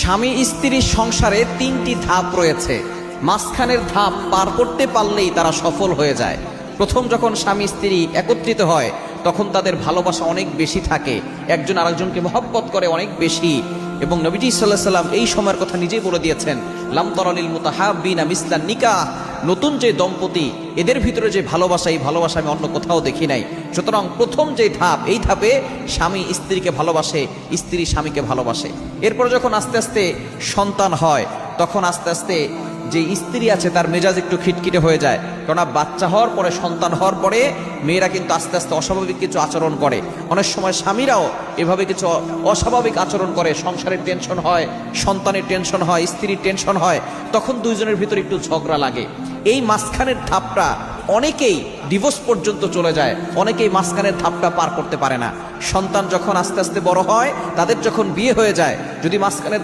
স্বামী স্ত্রীর সংসারে তিনটি ধাপ রয়েছে। মাঝখানের ধাপ পার করতে পারলেই তারা সফল হয়ে যায়। প্রথম যখন স্বামী স্ত্রী একত্রিত হয় তখন তাদের ভালোবাসা অনেক বেশি থাকে, একজন আরেকজনকে মহব্বত করে অনেক বেশি। এবং নবীজি সাল্লাল্লাহু আলাইহি সাল্লাম এই সময়ের কথা নিজেই বলে দিয়েছেন, লাম তারালিল মুতাহাব্বিনা মিসলান নিকাহ, নতুন যে দম্পতি এদের ভিতরে যে ভালোবাসা, এই ভালোবাসা আমি অন্য কোথাও দেখি নাই। সুতরাং প্রথম যে ধাপ, এই ধাপে স্বামী স্ত্রীকে ভালোবাসে, স্ত্রী স্বামীকে ভালোবাসে। এরপর যখন আস্তে আস্তে সন্তান হয় তখন আস্তে আস্তে যে স্ত্রী আছে তার মেজাজ একটু খিটখিটে হয়ে যায়, কেননা বাচ্চা হওয়ার পরে, সন্তান হওয়ার পরে মেয়েরা কিন্তু আস্তে আস্তে অস্বাভাবিক কিছু আচরণ করে। অনেক সময় স্বামীরাও এভাবে কিছু অস্বাভাবিক আচরণ করে, সংসারের টেনশন হয়, সন্তানের টেনশন হয়, স্ত্রীর টেনশন হয়, তখন দুইজনের ভিতরে একটু ঝগড়া লাগে। এই মাঝখানের ধাপটা অনেকেই ডিভোর্স পর্যন্ত চলে যায়, অনেকেই মাঝখানের ধাপটা পার করতে পারে না। সন্তান যখন আস্তে আস্তে বড় হয়, তাদের যখন বিয়ে হয়ে যায়, যদি মাঝখানের